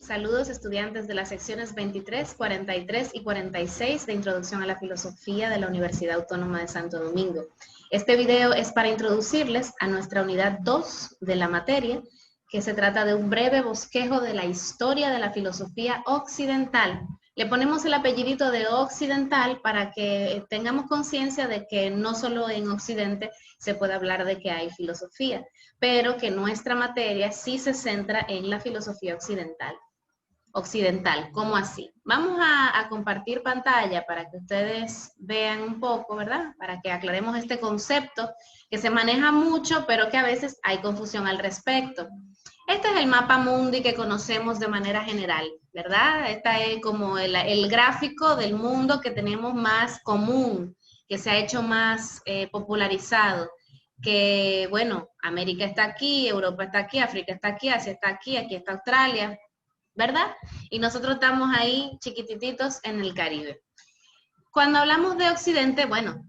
Saludos estudiantes de las secciones 23, 43 y 46 de Introducción a la Filosofía de la Universidad Autónoma de Santo Domingo. Este video es para introducirles a nuestra unidad 2 de la materia, que se trata de un breve bosquejo de la historia de la filosofía occidental. Le ponemos el apellidito de occidental para que tengamos conciencia de que no solo en Occidente se puede hablar de que hay filosofía, pero que nuestra materia sí se centra en la filosofía occidental. ¿Cómo así? Vamos a compartir pantalla para que ustedes vean un poco, ¿verdad? Para que aclaremos este concepto que se maneja mucho, pero que a veces hay confusión al respecto. Este es el mapa mundi que conocemos de manera general, ¿verdad? Este es como el gráfico del mundo que tenemos más común, que se ha hecho más popularizado. Que, bueno, América está aquí, Europa está aquí, África está aquí, Asia está aquí está Australia, ¿verdad? Y nosotros estamos ahí chiquitititos en el Caribe. Cuando hablamos de Occidente, bueno,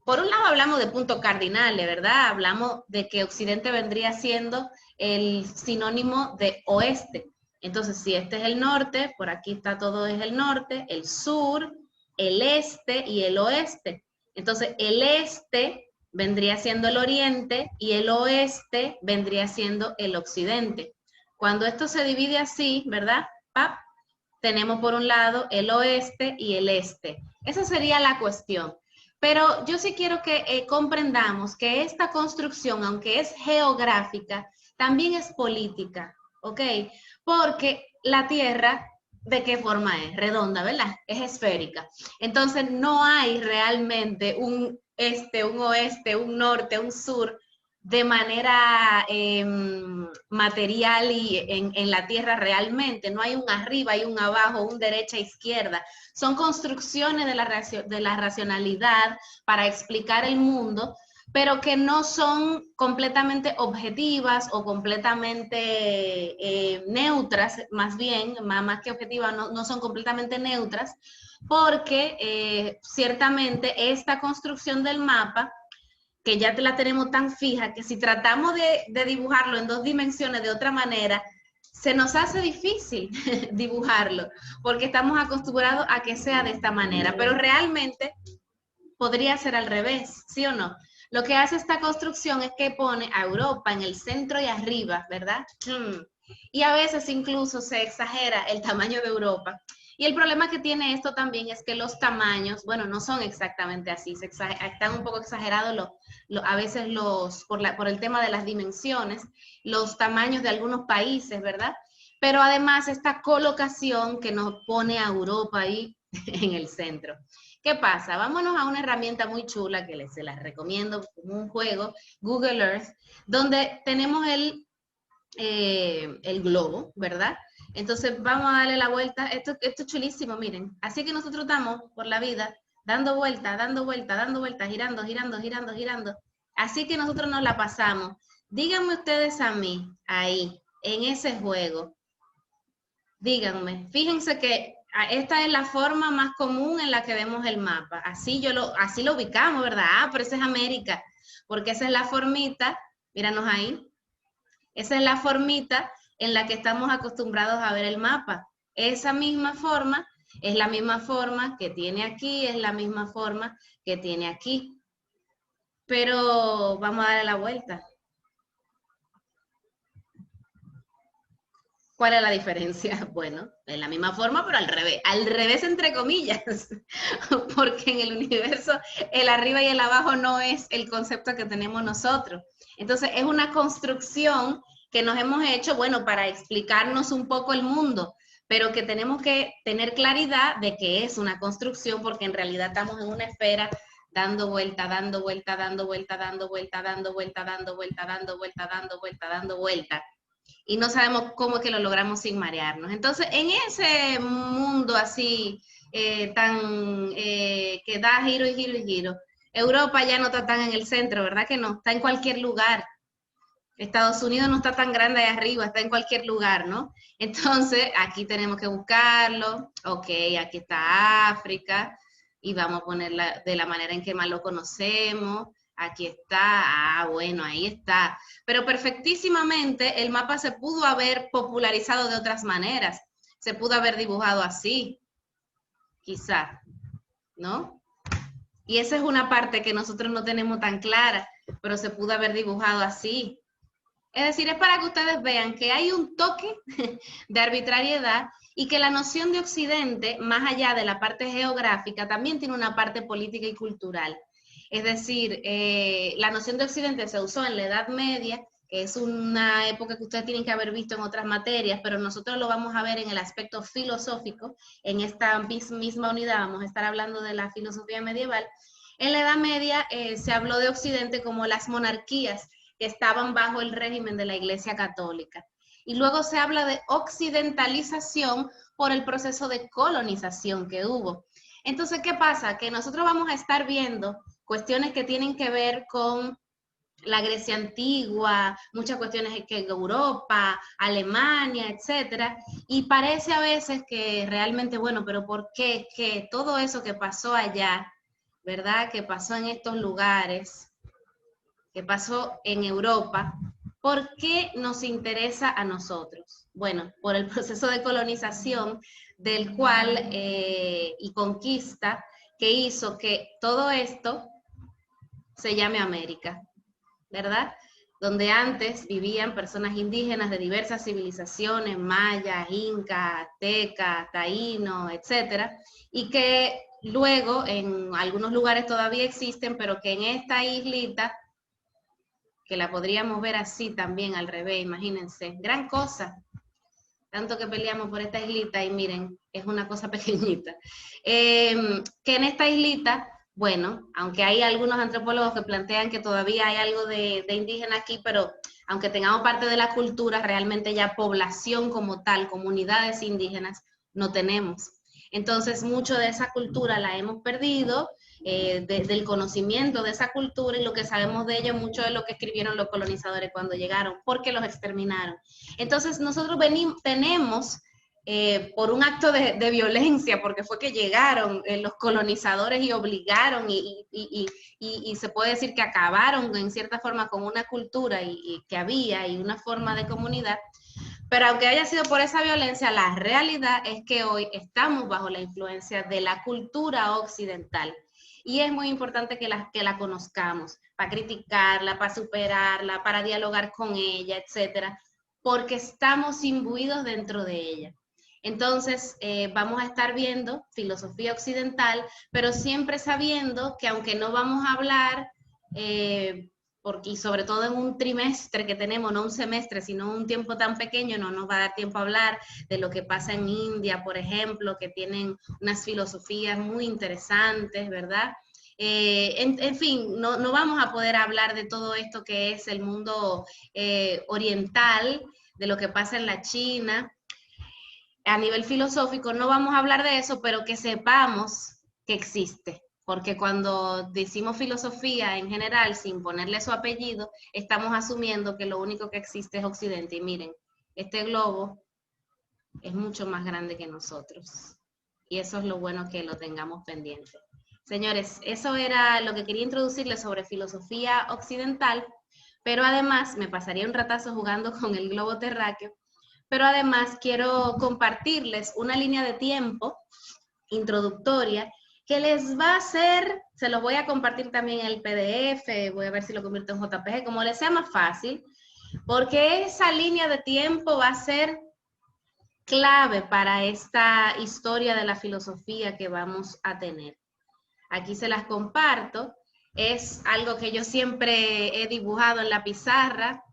por un lado hablamos de puntos cardinales, ¿verdad? Hablamos de que Occidente vendría siendo el sinónimo de oeste. Entonces, si este es el norte, por aquí está todo es el norte, el sur, el este y el oeste. Entonces, el este vendría siendo el oriente y el oeste vendría siendo el occidente. Cuando esto se divide así, ¿verdad? ¡Pap! Tenemos por un lado el oeste y el este. Esa sería la cuestión. Pero yo sí quiero que comprendamos que esta construcción, aunque es geográfica, también es política, ¿ok? Porque la Tierra, ¿de qué forma es? Redonda, ¿verdad? Es esférica. Entonces no hay realmente un este, un oeste, un norte, un sur de manera material y en la Tierra realmente. No hay un arriba y un abajo, un derecha, izquierda. Son construcciones de la racionalidad para explicar el mundo, pero que no son completamente objetivas o completamente neutras, más bien, más que objetivas, no son completamente neutras, porque ciertamente esta construcción del mapa, que ya la tenemos tan fija, que si tratamos de dibujarlo en dos dimensiones de otra manera, se nos hace difícil dibujarlo, porque estamos acostumbrados a que sea de esta manera, pero realmente podría ser al revés, ¿sí o no? Lo que hace esta construcción es que pone a Europa en el centro y arriba, ¿verdad? Y a veces incluso se exagera el tamaño de Europa. Y el problema que tiene esto también es que los tamaños, bueno, no son exactamente así, están un poco exagerados a veces por el tema de las dimensiones, los tamaños de algunos países, ¿verdad? Pero además esta colocación que nos pone a Europa ahí en el centro. ¿Qué pasa? Vámonos a una herramienta muy chula que se las recomiendo como un juego, Google Earth, donde tenemos el globo, ¿verdad? Entonces vamos a darle la vuelta. Esto es chulísimo, miren. Así que nosotros estamos por la vida dando vuelta, dando vuelta, dando vuelta, girando, girando, girando, girando. Así que nosotros nos la pasamos. Díganme ustedes a mí, ahí, en ese juego, díganme, fíjense que esta es la forma más común en la que vemos el mapa. Así lo ubicamos, ¿verdad? Ah, pero esa es América, porque esa es la formita, míranos ahí, esa es la formita en la que estamos acostumbrados a ver el mapa. Esa misma forma es la misma forma que tiene aquí, es la misma forma que tiene aquí. Pero vamos a darle la vuelta. ¿Cuál es la diferencia? Bueno, es la misma forma, pero al revés entre comillas, porque en el universo el arriba y el abajo no es el concepto que tenemos nosotros. Entonces es una construcción que nos hemos hecho, bueno, para explicarnos un poco el mundo, pero que tenemos que tener claridad de que es una construcción, porque en realidad estamos en una esfera dando vuelta, dando vuelta, dando vuelta, dando vuelta, dando vuelta, dando vuelta, dando vuelta, dando vuelta, dando vuelta. Y no sabemos cómo es que lo logramos sin marearnos. Entonces, en ese mundo así, que da giro y giro y giro, Europa ya no está tan en el centro, ¿verdad que no? Está en cualquier lugar. Estados Unidos no está tan grande ahí arriba, está en cualquier lugar, ¿no? Entonces, aquí tenemos que buscarlo. Ok, aquí está África, y vamos a ponerla de la manera en que más lo conocemos. Aquí está, bueno, ahí está. Pero perfectísimamente el mapa se pudo haber popularizado de otras maneras. se pudo haber dibujado así, quizá, ¿no? Y esa es una parte que nosotros no tenemos tan clara, pero se pudo haber dibujado así. Es decir, es para que ustedes vean que hay un toque de arbitrariedad y que la noción de Occidente, más allá de la parte geográfica, también tiene una parte política y cultural. Es decir, la noción de Occidente se usó en la Edad Media, que es una época que ustedes tienen que haber visto en otras materias, pero nosotros lo vamos a ver en el aspecto filosófico. En esta misma unidad vamos a estar hablando de la filosofía medieval. En la Edad Media se habló de Occidente como las monarquías que estaban bajo el régimen de la Iglesia Católica. Y luego se habla de occidentalización por el proceso de colonización que hubo. Entonces, ¿qué pasa? Que nosotros vamos a estar viendo cuestiones que tienen que ver con la Grecia antigua, muchas cuestiones que Europa, Alemania, etcétera, y parece a veces que realmente, bueno, pero ¿por qué? Que todo eso que pasó allá, ¿verdad? Que pasó en estos lugares, que pasó en Europa, ¿por qué nos interesa a nosotros? Bueno, por el proceso de colonización del cual y conquista que hizo que todo esto se llame América, ¿verdad? Donde antes vivían personas indígenas de diversas civilizaciones, mayas, incas, aztecas, taínos, etcétera, y que luego en algunos lugares todavía existen, pero que en esta islita, que la podríamos ver así también al revés, imagínense, gran cosa, tanto que peleamos por esta islita y miren, es una cosa pequeñita, que en esta islita, bueno, aunque hay algunos antropólogos que plantean que todavía hay algo de indígena aquí, pero aunque tengamos parte de la cultura, realmente ya población como tal, comunidades indígenas, no tenemos. Entonces, mucho de esa cultura la hemos perdido, del conocimiento de esa cultura, y lo que sabemos de ello, mucho de lo que escribieron los colonizadores cuando llegaron, porque los exterminaron. Entonces, nosotros tenemos, por un acto de violencia, porque fue que llegaron los colonizadores y obligaron y se puede decir que acabaron en cierta forma con una cultura y que había y una forma de comunidad. Pero aunque haya sido por esa violencia, la realidad es que hoy estamos bajo la influencia de la cultura occidental. Y es muy importante que la conozcamos, para criticarla, para superarla, para dialogar con ella, etcétera, porque estamos imbuidos dentro de ella. Entonces, vamos a estar viendo filosofía occidental, pero siempre sabiendo que aunque no vamos a hablar, porque, y sobre todo en un trimestre que tenemos, no un semestre, sino un tiempo tan pequeño, no nos va a dar tiempo a hablar de lo que pasa en India, por ejemplo, que tienen unas filosofías muy interesantes, ¿verdad? En fin, no vamos a poder hablar de todo esto que es el mundo oriental, de lo que pasa en la China. A nivel filosófico no vamos a hablar de eso, pero que sepamos que existe. Porque cuando decimos filosofía en general, sin ponerle su apellido, estamos asumiendo que lo único que existe es Occidente. Y miren, este globo es mucho más grande que nosotros. Y eso es lo bueno que lo tengamos pendiente. Señores, eso era lo que quería introducirles sobre filosofía occidental, pero además me pasaría un ratazo jugando con el globo terráqueo, pero además quiero compartirles una línea de tiempo introductoria que les va a hacer, se los voy a compartir también en el PDF, voy a ver si lo convierto en JPG, como les sea más fácil, porque esa línea de tiempo va a ser clave para esta historia de la filosofía que vamos a tener. Aquí se las comparto, es algo que yo siempre he dibujado en la pizarra,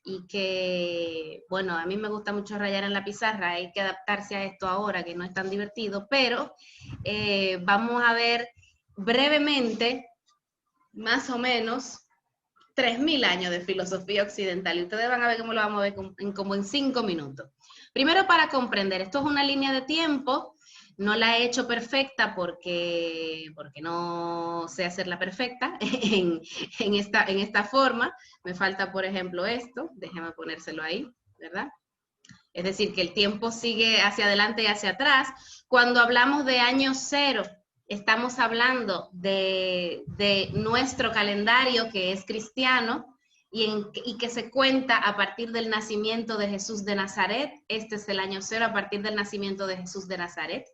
y que, bueno, a mí me gusta mucho rayar en la pizarra, hay que adaptarse a esto ahora, que no es tan divertido, pero vamos a ver brevemente, más o menos, 3000 años de filosofía occidental, y ustedes van a ver cómo lo vamos a ver como en 5 minutos. Primero, para comprender, esto es una línea de tiempo, no la he hecho perfecta porque no sé hacerla perfecta en esta forma. Me falta, por ejemplo, esto. Déjame ponérselo ahí, ¿verdad? Es decir, que el tiempo sigue hacia adelante y hacia atrás. Cuando hablamos de año cero, estamos hablando de nuestro calendario, que es cristiano, y que se cuenta a partir del nacimiento de Jesús de Nazaret. Este es el año 0 a partir del nacimiento de Jesús de Nazaret,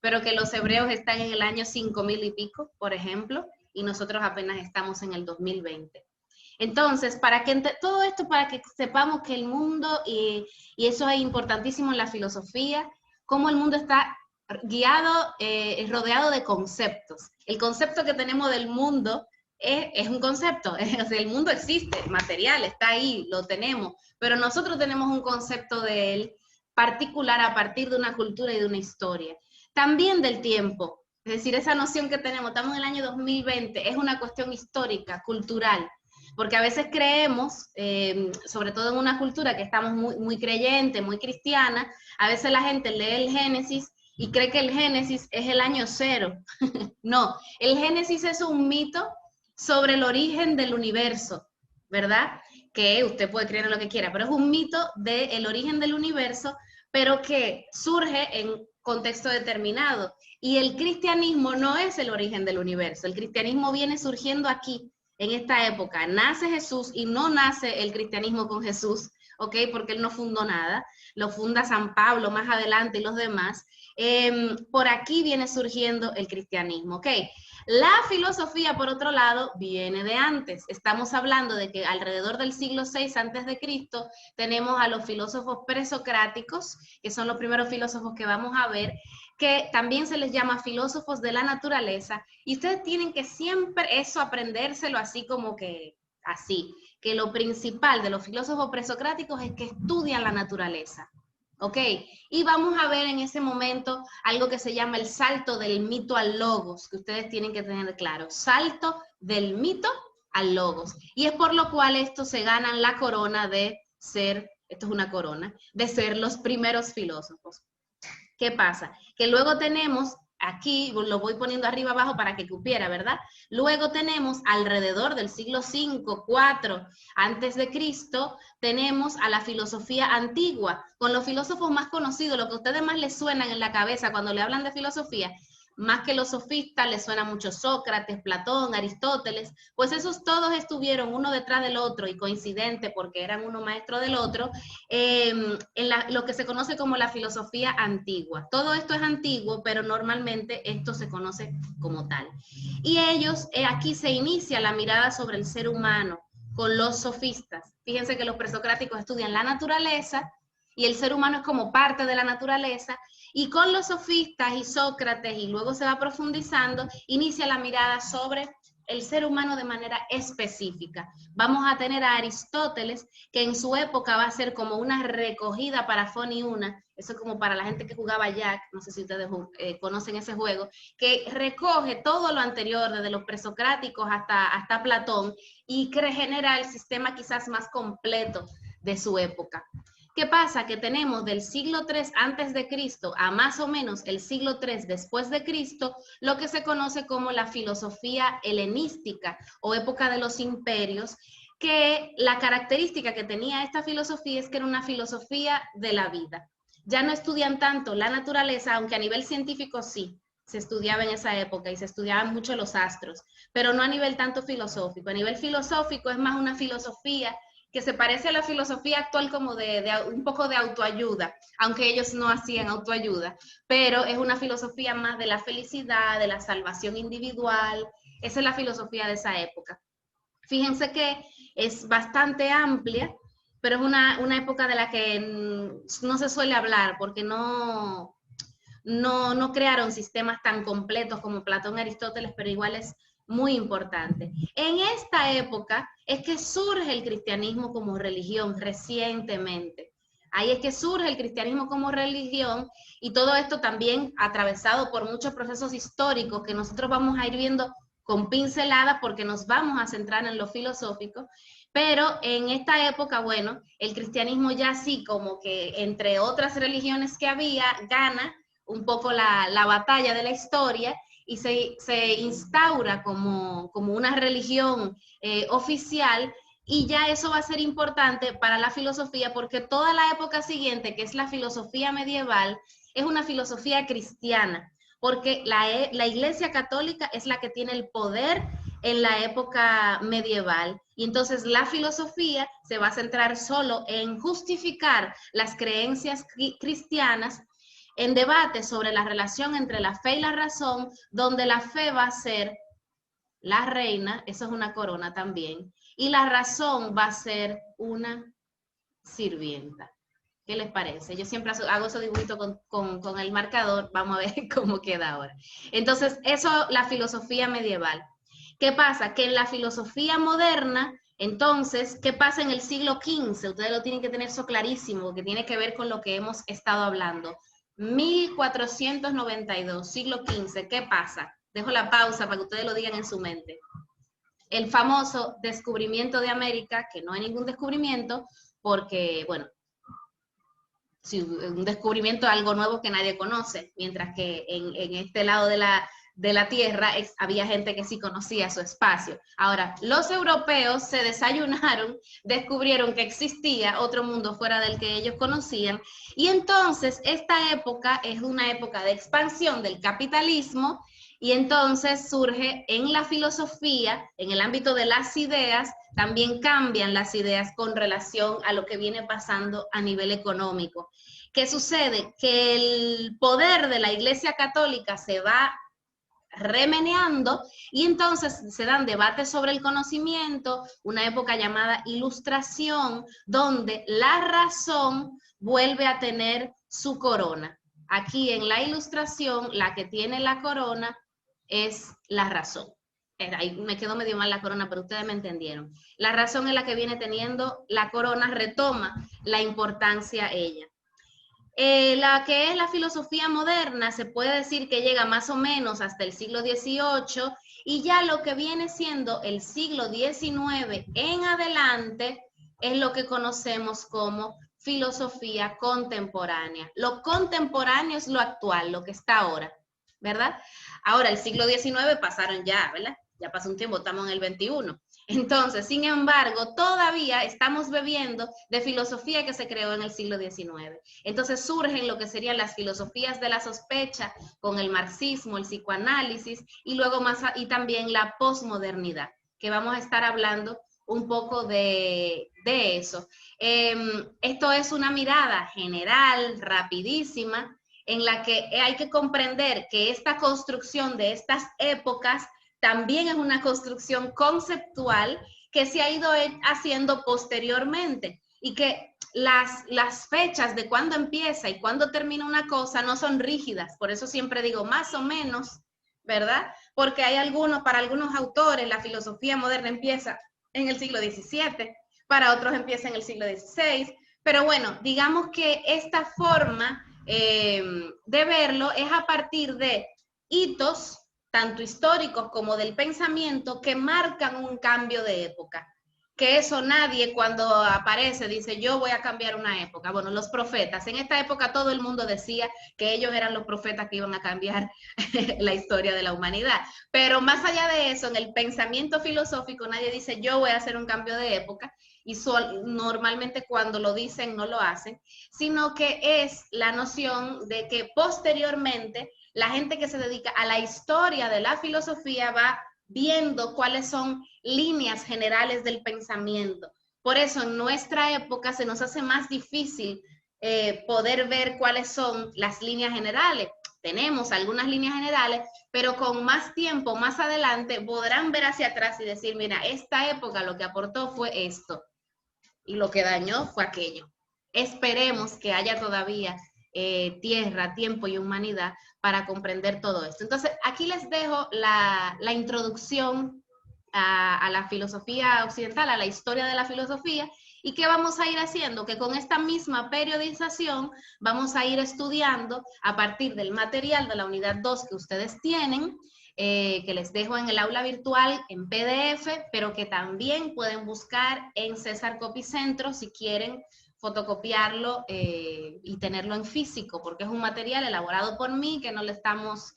pero que los hebreos están en el año 5000 y pico, por ejemplo, y nosotros apenas estamos en el 2020. Entonces, todo esto para que sepamos que el mundo, y eso es importantísimo en la filosofía, cómo el mundo está guiado, rodeado de conceptos. El concepto que tenemos del mundo es un concepto, o sea, el mundo existe, material, está ahí, lo tenemos, pero nosotros tenemos un concepto de él particular a partir de una cultura y de una historia. También del tiempo, es decir, esa noción que tenemos, estamos en el año 2020, es una cuestión histórica, cultural, porque a veces creemos, sobre todo en una cultura que estamos muy creyente, muy cristiana, a veces la gente lee el Génesis y cree que el Génesis es el año 0. No, el Génesis es un mito sobre el origen del universo, ¿verdad? Que usted puede creer en lo que quiera, pero es un mito del origen del universo, pero que surge en contexto determinado. Y el cristianismo no es el origen del universo, el cristianismo viene surgiendo aquí, en esta época. Nace Jesús y no nace el cristianismo con Jesús, ¿ok? Porque él no fundó nada, lo funda San Pablo más adelante y los demás. Por aquí viene surgiendo el cristianismo, ¿ok? La filosofía, por otro lado, viene de antes. Estamos hablando de que alrededor del siglo VI antes de Cristo tenemos a los filósofos presocráticos, que son los primeros filósofos que vamos a ver, que también se les llama filósofos de la naturaleza, y ustedes tienen que siempre eso aprendérselo así como que así, que lo principal de los filósofos presocráticos es que estudian la naturaleza. ¿Ok? Y vamos a ver en ese momento algo que se llama el salto del mito al logos, que ustedes tienen que tener claro. Salto del mito al logos. Y es por lo cual estos se ganan la corona de ser, esto es una corona, de ser los primeros filósofos. ¿Qué pasa? Que luego tenemos, aquí lo voy poniendo arriba abajo para que cupiera, ¿verdad? Luego tenemos alrededor del siglo V, IV antes de Cristo, tenemos a la filosofía antigua, con los filósofos más conocidos, lo que a ustedes más les suenan en la cabeza cuando le hablan de filosofía, más que los sofistas, les suena mucho Sócrates, Platón, Aristóteles, pues esos todos estuvieron uno detrás del otro y coincidente porque eran uno maestro del otro, en lo que se conoce como la filosofía antigua. Todo esto es antiguo, pero normalmente esto se conoce como tal. Y ellos, aquí se inicia la mirada sobre el ser humano con los sofistas. Fíjense que los presocráticos estudian la naturaleza y el ser humano es como parte de la naturaleza, y con los sofistas y Sócrates, y luego se va profundizando, inicia la mirada sobre el ser humano de manera específica. Vamos a tener a Aristóteles, que en su época va a ser como una recogida para Fon y Una, eso es como para la gente que jugaba Jack, no sé si ustedes conocen ese juego, que recoge todo lo anterior, desde los presocráticos hasta Platón, y que genera el sistema quizás más completo de su época. ¿Qué pasa? Que tenemos del siglo III antes de Cristo a más o menos el siglo III después de Cristo, lo que se conoce como la filosofía helenística o época de los imperios, que la característica que tenía esta filosofía es que era una filosofía de la vida. Ya no estudian tanto la naturaleza, aunque a nivel científico sí, se estudiaba en esa época y se estudiaban mucho los astros, pero no a nivel tanto filosófico. A nivel filosófico es más una filosofía que se parece a la filosofía actual como de un poco de autoayuda, aunque ellos no hacían autoayuda, pero es una filosofía más de la felicidad, de la salvación individual. Esa es la filosofía de esa época. Fíjense que es bastante amplia, pero es una época de la que no se suele hablar porque no crearon sistemas tan completos como Platón y Aristóteles, pero igual es muy importante. En esta época es que surge el cristianismo como religión recientemente. Ahí es que surge el cristianismo como religión, y todo esto también atravesado por muchos procesos históricos que nosotros vamos a ir viendo con pinceladas porque nos vamos a centrar en lo filosófico. Pero en esta época, bueno, el cristianismo ya sí, como que entre otras religiones que había, gana un poco la batalla de la historia y se instaura como una religión oficial, y ya eso va a ser importante para la filosofía porque toda la época siguiente, que es la filosofía medieval, es una filosofía cristiana, porque la Iglesia Católica es la que tiene el poder en la época medieval, Y entonces la filosofía se va a centrar solo en justificar las creencias cristianas en debate sobre la relación entre la fe y la razón, donde la fe va a ser la reina, eso es una corona también, y la razón va a ser una sirvienta. ¿Qué les parece? Yo siempre hago esos dibujitos con el marcador, vamos a ver cómo queda ahora. Entonces, eso, la filosofía medieval. ¿Qué pasa? Que en la filosofía moderna, entonces, ¿qué pasa en el siglo XV? Ustedes lo tienen que tener eso clarísimo, que tiene que ver con lo que hemos estado hablando. 1492, siglo XV, ¿qué pasa? Dejo la pausa para que ustedes lo digan en su mente. El famoso descubrimiento de América, que no hay ningún descubrimiento, porque, bueno, si un descubrimiento es algo nuevo que nadie conoce, mientras que en este lado de la Tierra había gente que sí conocía su espacio. Ahora, los europeos se desayunaron, descubrieron que existía otro mundo fuera del que ellos conocían, y entonces esta época es una época de expansión del capitalismo, y entonces surge en la filosofía, en el ámbito de las ideas, también cambian las ideas con relación a lo que viene pasando a nivel económico. ¿Qué sucede? Que el poder de la Iglesia Católica se va remeneando y entonces se dan debates sobre el conocimiento, una época llamada Ilustración, donde la razón vuelve a tener su corona. Aquí en la Ilustración, la que tiene la corona es la razón. Ahí me quedó medio mal la corona, pero ustedes me entendieron. La razón es la que viene teniendo la corona, retoma la importancia ella. La que es la filosofía moderna se puede decir que llega más o menos hasta el siglo XVIII y ya lo que viene siendo el siglo XIX en adelante es lo que conocemos como filosofía contemporánea. Lo contemporáneo es lo actual, lo que está ahora, ¿verdad? Ahora, el siglo XIX pasaron ya, ¿verdad? Ya pasó un tiempo, estamos en el XXI. Entonces, sin embargo, todavía estamos bebiendo de filosofía que se creó en el siglo XIX. Entonces surgen lo que serían las filosofías de la sospecha con el marxismo, el psicoanálisis y luego más y también la posmodernidad, que vamos a estar hablando un poco de eso. Esto es una mirada general, rapidísima, en la que hay que comprender que esta construcción de estas épocas también es una construcción conceptual que se ha ido haciendo posteriormente y que las fechas de cuándo empieza y cuándo termina una cosa no son rígidas, por eso siempre digo más o menos, ¿verdad? Porque hay para algunos autores la filosofía moderna empieza en el siglo XVII, para otros empieza en el siglo XVI, pero bueno, digamos que esta forma de verlo es a partir de hitos tanto históricos como del pensamiento que marcan un cambio de época. Que eso nadie cuando aparece dice yo voy a cambiar una época. Bueno, los profetas, en esta época todo el mundo decía que ellos eran los profetas que iban a cambiar la historia de la humanidad. Pero más allá de eso, en el pensamiento filosófico nadie dice yo voy a hacer un cambio de época, y normalmente cuando lo dicen no lo hacen, sino que es la noción de que posteriormente la gente que se dedica a la historia de la filosofía va viendo cuáles son líneas generales del pensamiento. Por eso en nuestra época se nos hace más difícil poder ver cuáles son las líneas generales. Tenemos algunas líneas generales, pero con más tiempo, más adelante, podrán ver hacia atrás y decir, mira, esta época lo que aportó fue esto y lo que dañó fue aquello. Esperemos que haya todavía tierra, tiempo y humanidad para comprender todo esto. Entonces, aquí les dejo la introducción a la filosofía occidental, a la historia de la filosofía, y qué vamos a ir haciendo, que con esta misma periodización vamos a ir estudiando a partir del material de la unidad 2 que ustedes tienen, que les dejo en el aula virtual en PDF, pero que también pueden buscar en César Copicentro si quieren fotocopiarlo y tenerlo en físico, porque es un material elaborado por mí que no le estamos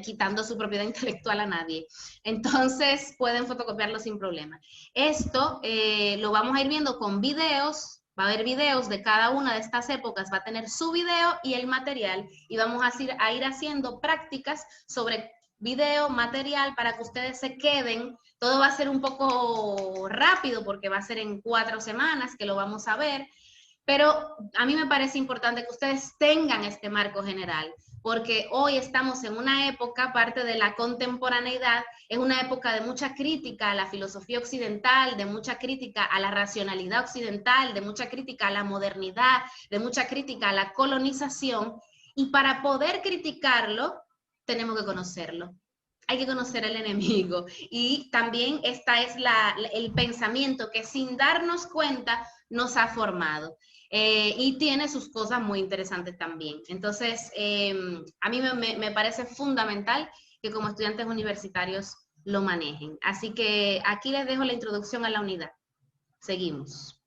quitando su propiedad intelectual a nadie. Entonces pueden fotocopiarlo sin problema. Esto lo vamos a ir viendo con videos, va a haber videos de cada una de estas épocas, va a tener su video y el material, y vamos a ir haciendo prácticas sobre video, material para que ustedes se queden. Todo va a ser un poco rápido porque va a ser en 4 semanas que lo vamos a ver, pero a mí me parece importante que ustedes tengan este marco general, porque hoy estamos en una época, parte de la contemporaneidad, es una época de mucha crítica a la filosofía occidental, de mucha crítica a la racionalidad occidental, de mucha crítica a la modernidad, de mucha crítica a la colonización, y para poder criticarlo, tenemos que conocerlo. Hay que conocer al enemigo. Y también esta es el pensamiento que sin darnos cuenta nos ha formado. Y tiene sus cosas muy interesantes también. Entonces, a mí me parece fundamental que como estudiantes universitarios lo manejen. Así que aquí les dejo la introducción a la unidad. Seguimos.